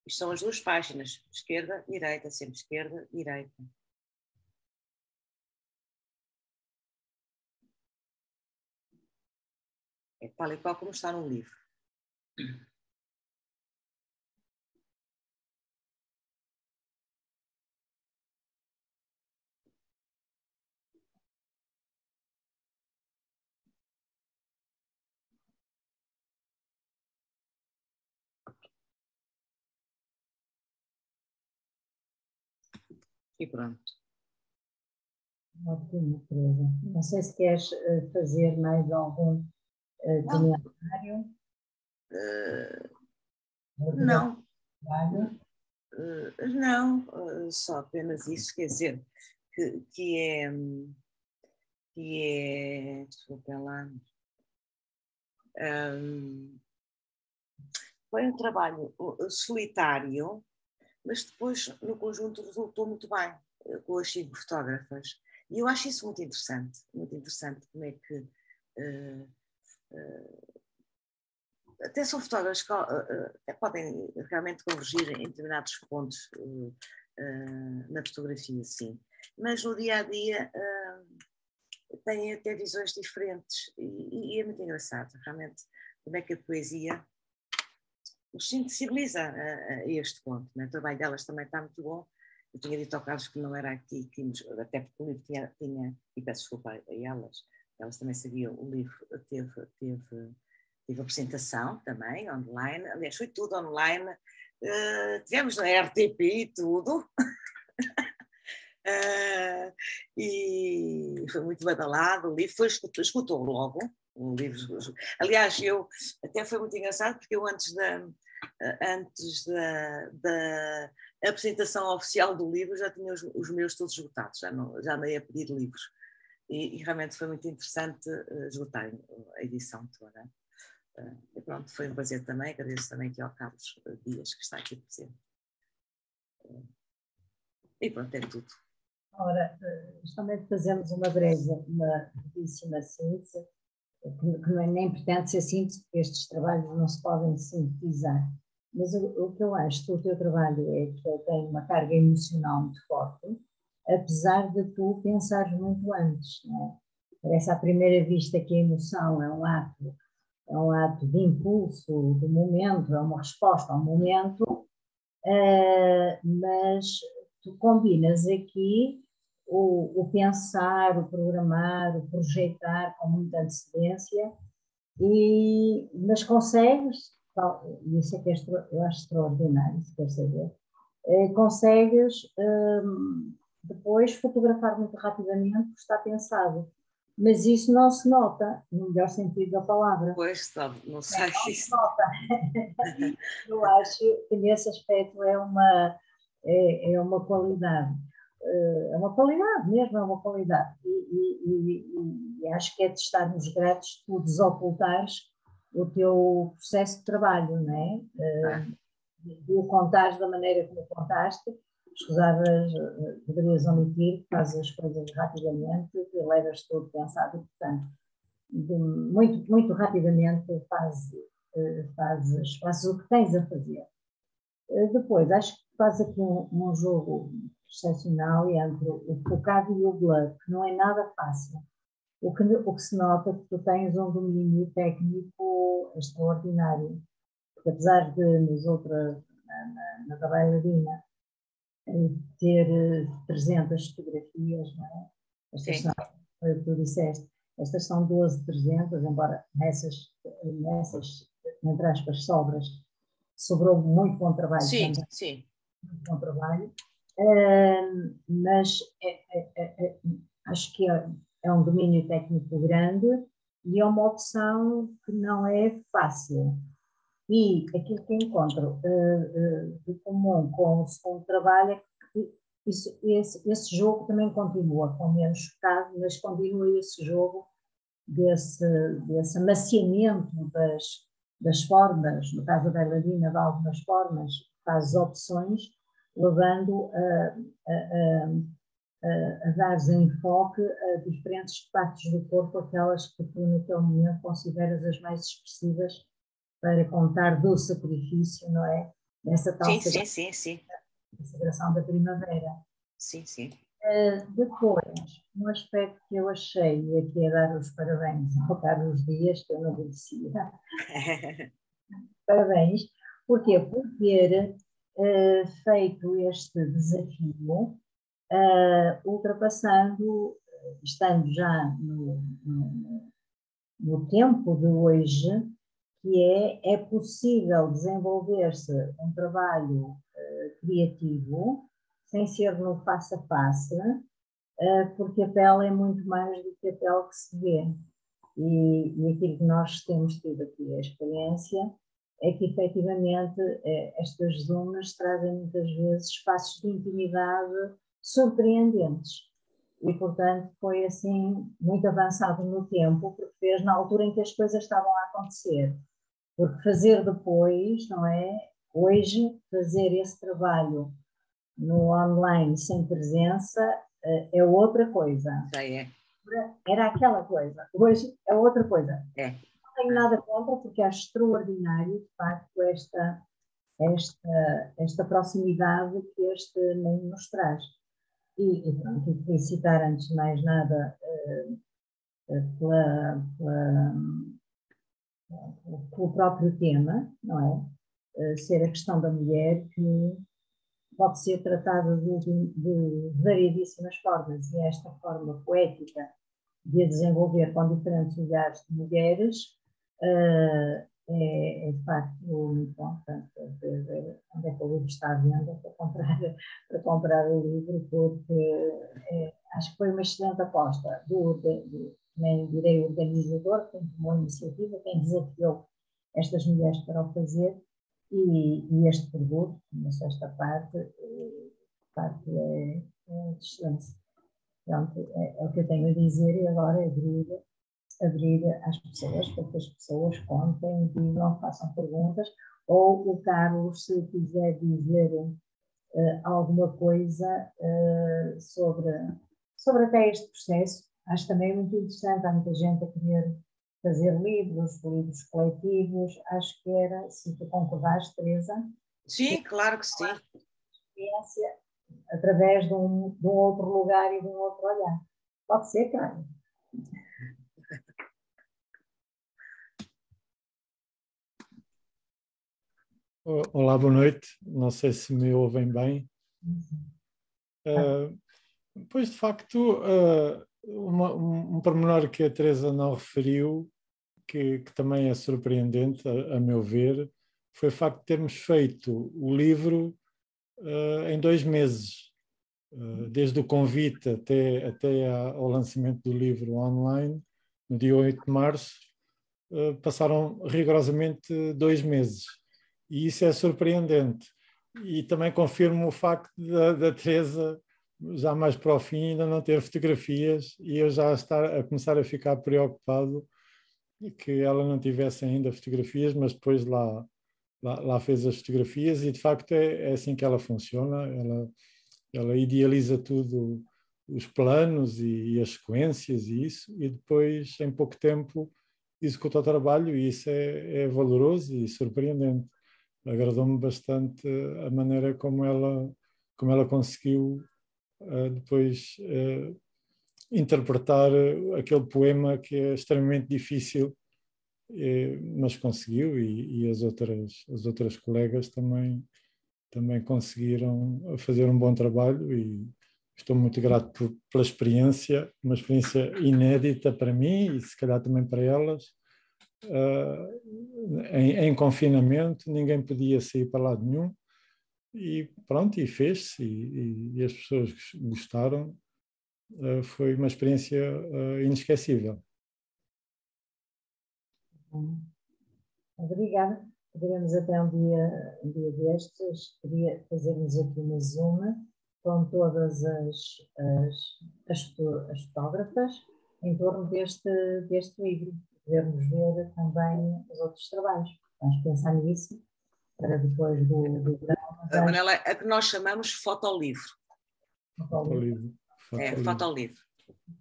Isto são as duas páginas, esquerda, direita, sempre esquerda, direita. É tal e qual como está no livro. E pronto. Ótimo, Teresa. Não sei se queres fazer mais algum comentário. Não. Não, só apenas isso, quer dizer, que é desculpa lá, foi um trabalho solitário, mas depois no conjunto resultou muito bem, com as 5 fotógrafas. E eu acho isso muito interessante como é que até são fotógrafos que até podem realmente convergir em determinados pontos na fotografia, sim. Mas no dia a dia têm até visões diferentes e é muito engraçado, realmente, como é que a poesia nos sensibiliza a este ponto. Né? O trabalho delas também está muito bom. Eu tinha dito ao Carlos que não era aqui, até porque o livro tinha, e peço desculpa a elas, elas também sabiam, o livro teve apresentação também, online, aliás, foi tudo online, tivemos na RTP e tudo, e foi muito badalado, o livro escutou logo, o livro, aliás, até foi muito engraçado, porque eu antes da apresentação oficial do livro já tinha os meus todos esgotados, já andei a pedir livros, e realmente foi muito interessante esgotar a edição toda. E pronto, foi um prazer também, agradeço também aqui ao Carlos Dias, que está aqui presente. E pronto, é tudo. Ora, justamente fazemos uma brevíssima síntese, que nem pretende ser síntese, porque estes trabalhos não se podem sintetizar. Mas o que eu acho do teu trabalho é que ele tem uma carga emocional muito forte, apesar de tu pensares muito antes, não é? Parece à primeira vista que a emoção é um ato de impulso do momento, é uma resposta ao momento, mas tu combinas aqui o pensar, o programar, o projetar com muita antecedência, mas consegues, e isso é que eu acho extraordinário, se queres saber, consegues depois fotografar muito rapidamente o que está pensado. Mas isso não se nota, no melhor sentido da palavra. Pois, sabe, não sei. Não se nota. Eu acho que nesse aspecto é uma qualidade. É uma qualidade mesmo, é uma qualidade. E acho que é de estarmos gratos por desocultares o teu processo de trabalho, não é? De o contares da maneira como contaste. Escusavas, poderias omitir, fazes as coisas rapidamente, levas tudo pensado e, portanto, muito, muito rapidamente fazes o que tens a fazer. Depois, acho que faz aqui um jogo excepcional entre o focado e o blur, que não é nada fácil. O que se nota é que tu tens um domínio técnico extraordinário, porque apesar de na da bailarina, ter 300 fotografias, não é? Estas são, tu disseste, estas são 12.300, embora nessas, entre aspas, sobras, sobrou muito bom trabalho. Sim, também. sim. Muito bom trabalho. Mas acho que é um domínio técnico grande e é uma opção que não é fácil. E aquilo que encontro de comum com o segundo trabalho é que esse jogo também continua, com menos focado, mas continua esse jogo desse amaciamento das formas, no caso da bailarina, de algumas formas, faz opções, levando a dar enfoque a diferentes partes do corpo, aquelas que tu naquele momento consideras as mais expressivas, para contar do sacrifício, não é? Nessa tal sagração da primavera. Sim, sim. Depois, um aspecto que eu achei, e aqui a dar os parabéns ao Carlos Dias, que eu não conhecia. Parabéns. Porquê? Por ter feito este desafio, ultrapassando, estando já no tempo de hoje, que é possível desenvolver-se um trabalho criativo sem ser no face a face, porque a pele é muito mais do que a pele que se vê. E aquilo que nós temos tido aqui a experiência é que efetivamente estas zonas trazem muitas vezes espaços de intimidade surpreendentes. E, portanto, foi assim muito avançado no tempo, porque fez na altura em que as coisas estavam a acontecer. Porque fazer depois, não é? Hoje, fazer esse trabalho no online sem presença é outra coisa. Já é. Era aquela coisa. Hoje é outra coisa. É. Não tenho nada contra, porque acho extraordinário, de facto, esta proximidade que este meio nos traz. E pronto, felicitar antes de mais nada pelo próprio tema, não é? Ser a questão da mulher, que pode ser tratada de variedíssimas formas, e esta forma poética de a desenvolver com diferentes olhares de mulheres, é de facto muito bom. Portanto, onde é que o livro está à venda para comprar o livro, porque acho que foi uma excelente aposta nem direi organizador, quem tomou a iniciativa, quem desafiou estas mulheres para o fazer, e este produto, nessa esta parte, de facto é de excelência. Pronto, é o que eu tenho a dizer, e agora abrir às pessoas, para que as pessoas contem, digam, façam perguntas, ou o Carlos, se quiser dizer alguma coisa sobre até este processo, acho também muito interessante. Há muita gente a querer fazer livros coletivos. Acho que era, se tu concordares, Teresa. Sim, claro que sim. Experiência através de um outro lugar e de um outro olhar. Pode ser, claro. Olá, boa noite. Não sei se me ouvem bem. Pois, de facto, um pormenor que a Teresa não referiu, que também é surpreendente, a meu ver, foi o facto de termos feito o livro em 2 meses. Desde o convite até ao lançamento do livro online, no dia 8 de março, passaram rigorosamente 2 meses. E isso é surpreendente. E também confirmo o facto da Teresa, já mais para o fim, ainda não ter fotografias, e eu já a começar a ficar preocupado que ela não tivesse ainda fotografias, mas depois lá fez as fotografias, e de facto é assim que ela funciona. Ela idealiza tudo, os planos e as sequências e isso, e depois, em pouco tempo, executa o trabalho, e isso é valoroso e surpreendente. Agradou-me bastante a maneira como ela conseguiu depois interpretar aquele poema, que é extremamente difícil, mas conseguiu, e as outras colegas também conseguiram fazer um bom trabalho, e estou muito grato pela experiência, uma experiência inédita para mim e se calhar também para elas. Em confinamento, ninguém podia sair para lado nenhum, e pronto, e fez-se, e as pessoas gostaram. Foi uma experiência inesquecível. Obrigada. Poderemos até um dia destes, queria fazermos aqui uma Zoom com todas as fotógrafas em torno deste livro. Podermos ver também os outros trabalhos. Vamos pensar nisso para depois do verão. Manela, a que nós chamamos fotolivro. Fotolivro. É, fotolivro.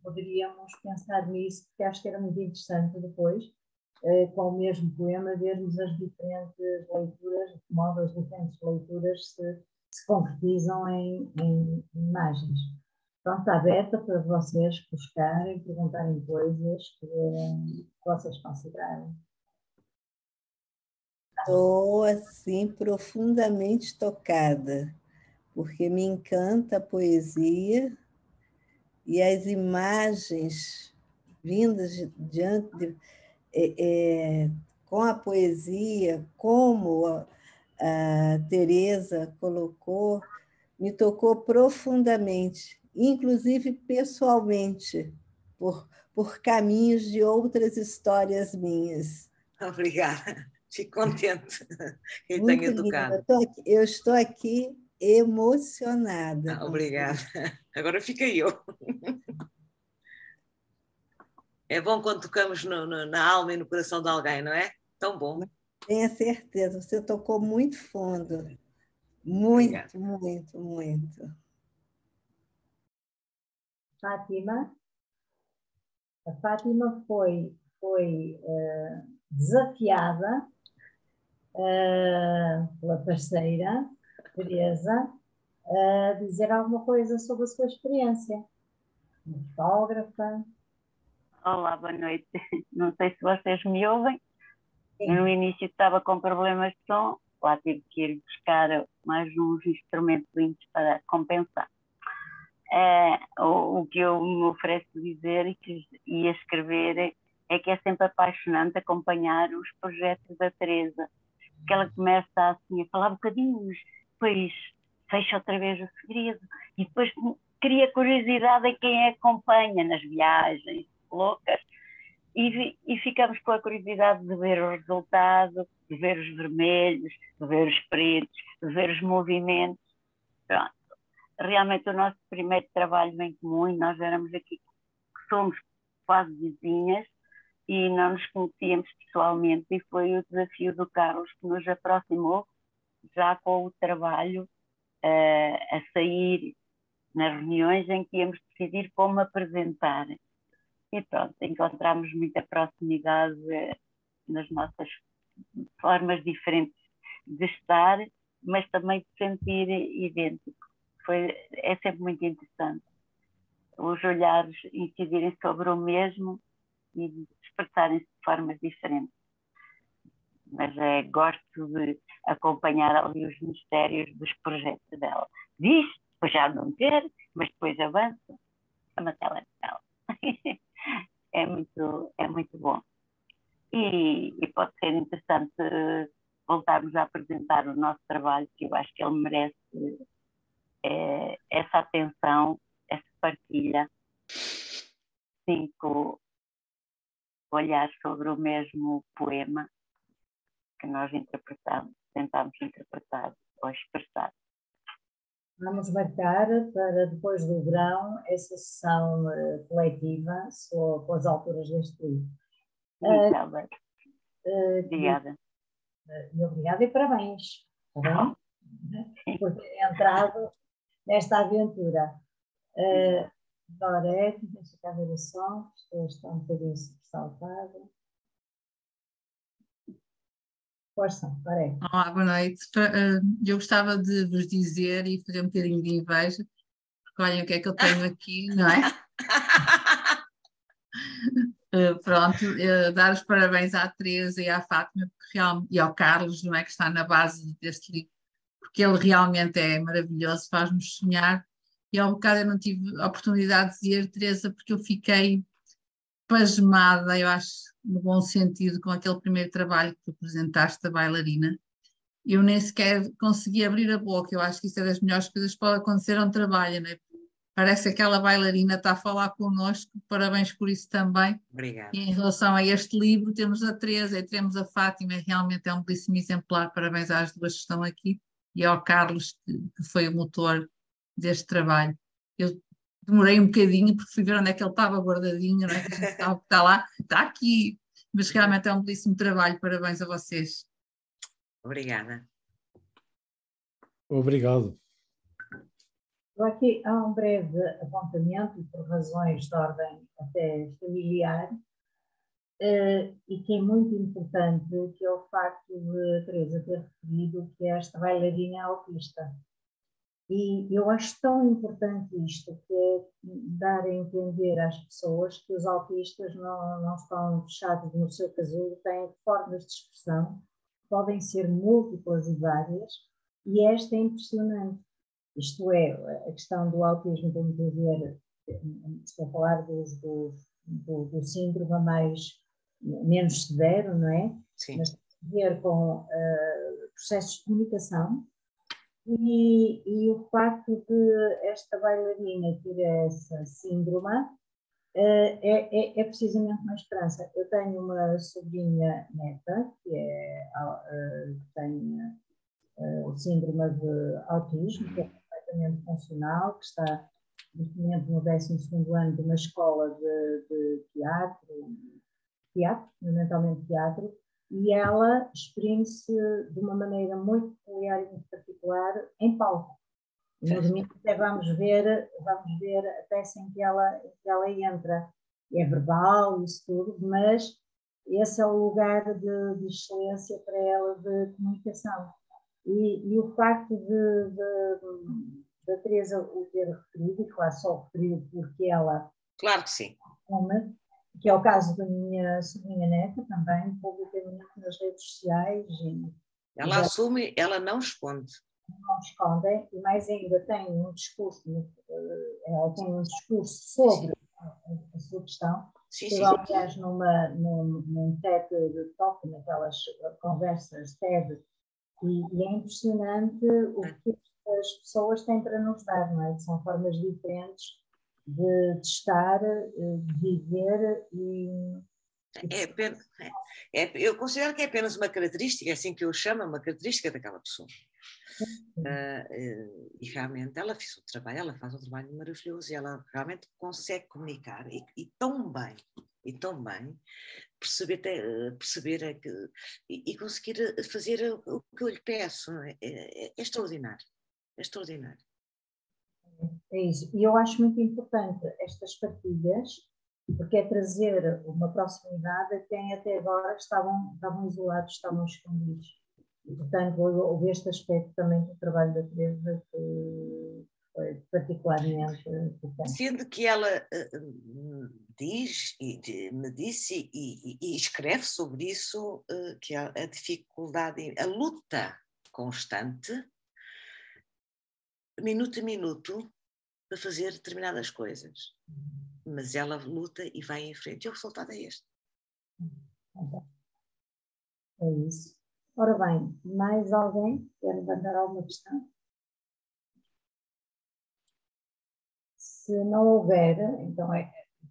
Poderíamos pensar nisso, porque acho que era muito interessante depois, com o mesmo poema, vermos as diferentes leituras, de modo as diferentes leituras se concretizam em imagens. Pronto, está aberta para vocês buscarem, perguntarem coisas que vocês considerarem. Estou, assim, profundamente tocada, porque me encanta a poesia e as imagens vindas com a poesia, como a Teresa colocou, me tocou profundamente, inclusive pessoalmente, por caminhos de outras histórias minhas. Obrigada, fico contente que Muito tenha linda. tocado. Eu estou aqui emocionada. Obrigada. Agora fiquei eu. É bom quando tocamos na alma e no coração de alguém, não é? Tão bom. Tenha certeza, você tocou muito fundo. Muito, obrigada. Muito, muito. Fátima? A Fátima foi desafiada pela parceira, Teresa, a dizer alguma coisa sobre a sua experiência. Uma fotógrafa. Olá, boa noite. Não sei se vocês me ouvem. Sim. No início estava com problemas de som, lá tive que ir buscar mais uns instrumentos para compensar. o que eu me ofereço dizer e a escrever é que é sempre apaixonante acompanhar os projetos da Teresa, porque ela começa assim a falar bocadinhos, depois fecha outra vez o segredo e depois cria curiosidade em quem a acompanha nas viagens loucas e ficamos com a curiosidade de ver o resultado, de ver os vermelhos, de ver os pretos, de ver os movimentos. Pronto. Realmente o nosso primeiro trabalho em comum, nós éramos aqui, que somos quase vizinhas e não nos conhecíamos pessoalmente, e foi o desafio do Carlos que nos aproximou já com o trabalho a sair nas reuniões em que íamos decidir como apresentar. E pronto, encontramos muita proximidade nas nossas formas diferentes de estar, mas também de sentir idêntico. É sempre muito interessante os olhares incidirem sobre o mesmo e expressarem-se de formas diferentes. Mas gosto de acompanhar ali os mistérios dos projetos dela. Diz, depois já não quer, mas depois avança. É uma telenovela. É muito bom. E pode ser interessante voltarmos a apresentar o nosso trabalho, que eu acho que ele merece essa atenção, essa partilha. Cinco olhar sobre o mesmo poema que nós tentámos interpretar ou expressar. Vamos marcar para depois do verão essa sessão coletiva com as autoras deste livro. Obrigada. E obrigada e parabéns, está bem? Por ter entrado nesta aventura. Dorete, deixa cá ver o som, está um bocadinho sobressaltado. Força, Dorete. Olá, boa noite. Eu gostava de vos dizer e fazer um bocadinho de inveja, porque olhem o que é que eu tenho aqui, não é? Pronto, dar os parabéns à Teresa e à Fátima e ao Carlos, não é, que está na base deste livro, porque ele realmente é maravilhoso, faz-nos sonhar. E ao bocado eu não tive a oportunidade de dizer, Teresa, porque eu fiquei pasmada, eu acho, no bom sentido, com aquele primeiro trabalho que tu apresentaste da bailarina. Eu nem sequer consegui abrir a boca. Eu acho que isso é das melhores coisas que pode acontecer a um trabalho, não é? Parece que aquela bailarina está a falar connosco, parabéns por isso também. Obrigada. E em relação a este livro, temos a Teresa e temos a Fátima, realmente é um belíssimo exemplar, parabéns às duas que estão aqui, e ao Carlos, que foi o motor deste trabalho. Eu demorei um bocadinho, porque fui ver onde é que ele estava guardadinho, não é? Que a gente sabe que está lá, está aqui, mas realmente é um belíssimo trabalho, parabéns a vocês. Obrigada. Obrigado. Aqui há um breve apontamento, por razões de ordem até familiar, e que é muito importante, que é o facto de a Teresa ter referido que é esta bailarina autista. E eu acho tão importante isto, que é dar a entender às pessoas que os autistas não estão fechados no seu casulo, têm formas de expressão, podem ser múltiplas e várias, e esta é impressionante. Isto é, a questão do autismo, vamos dizer, estou a falar do síndrome menos severo, não é? Sim. Mas tem a ver com processos de comunicação e o facto de esta bailarina ter essa síndrome é precisamente uma esperança. Eu tenho uma sobrinha neta que tem síndrome de autismo, que é completamente funcional, que está neste momento no 12º ano de uma escola de teatro, fundamentalmente teatro, e ela exprime-se de uma maneira muito peculiar e muito particular em palco. E no domingo até vamos ver a peça em que ela entra. É verbal, isso tudo, mas esse é o lugar de excelência para ela de comunicação. E o facto da Teresa o ter referido, e claro, só referiu porque ela... Claro que sim. Que é o caso da minha sobrinha neta também, publicamente nas redes sociais. Ela assume, ela não esconde. não escondem, e mais ainda têm um discurso, ela tem um discurso sobre a sua questão. Estive, aliás, num TED Talk, naquelas conversas TED, e é impressionante o que as pessoas têm para nos dar, não é? São formas diferentes de estar, de viver e... eu considero que é apenas uma característica, é assim que eu chamo, uma característica daquela pessoa. E realmente ela fez o trabalho, ela faz um trabalho maravilhoso e ela realmente consegue comunicar e tão bem perceber e conseguir fazer o que eu lhe peço. É extraordinário, é extraordinário. É isso, e eu acho muito importante estas partilhas, porque é trazer uma proximidade a quem até agora estavam isolados, estavam escondidos. E, portanto, houve este aspecto também do trabalho da Teresa que foi particularmente importante. Sendo que ela me disse e escreve sobre isso, que a dificuldade, a luta constante, minuto a minuto, para fazer determinadas coisas. Mas ela luta e vai em frente. E o resultado é este. É isso. Ora bem, mais alguém quer levantar alguma questão? Se não houver, então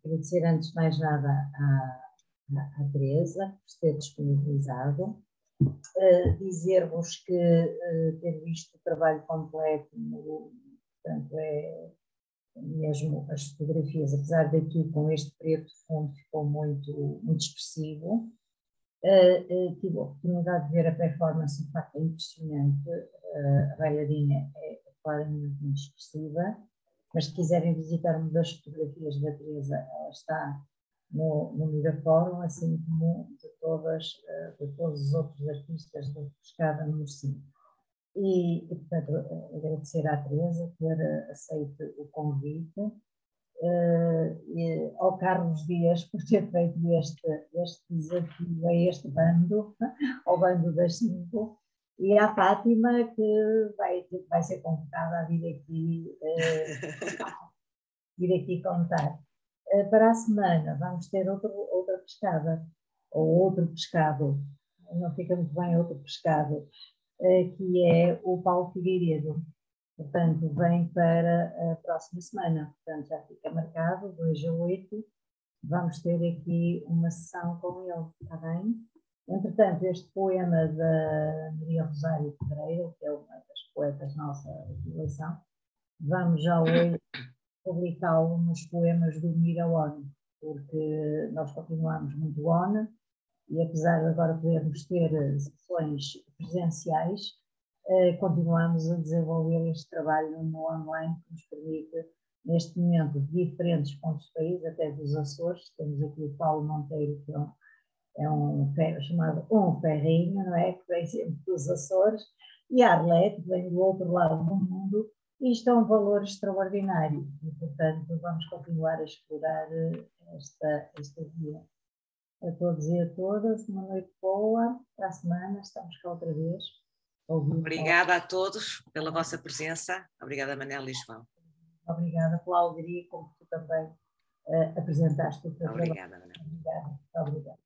agradecer antes de mais nada à Teresa por se ter disponibilizado. Dizer-vos que ter visto o trabalho completo, portanto, é mesmo as fotografias, apesar daqui com este preto de fundo ficou muito, muito expressivo. Tive a oportunidade de ver a performance, de facto é impressionante, a bailarina é claramente muito expressiva, mas se quiserem visitar uma das fotografias da Teresa, ela está no Mirafórum, assim como de todos os outros artistas da Pescada número 5. E, portanto, agradecer à Teresa por ter aceito o convite, ao Carlos Dias por ter feito este desafio a este bando, ao bando das 5, e à Fátima, que vai ser convocada a vir aqui contar. Para a semana vamos ter outra pescada, ou outro pescado, não fica muito bem outro pescado, que é o Paulo Figueiredo. Portanto, vem para a próxima semana. Portanto, já fica marcado, 2 a 8. Vamos ter aqui uma sessão com ele, está bem? Entretanto, este poema da Maria Rosário Pedreira, que é uma das poetas nossa de eleição, vamos já hoje publicá-lo nos poemas do Mira ONU, porque nós continuamos muito ONU e apesar de agora podermos ter sessões presenciais, continuamos a desenvolver este trabalho no online que nos permite, neste momento, de diferentes pontos do país, até dos Açores. Temos aqui o Paulo Monteiro, que é um chamado Um Ferrinho, não é? Que vem sempre dos Açores, e a Arlete, que vem do outro lado do mundo, e isto é um valor extraordinário. E, portanto, vamos continuar a explorar esta via. A todos e a todas, uma noite boa. Para a semana estamos cá outra vez. Obrigada a todos pela vossa presença. Obrigada, Manela e João. Obrigada pela alegria com que tu também apresentaste o teu trabalho. Obrigada, Manela. Obrigada. Obrigada.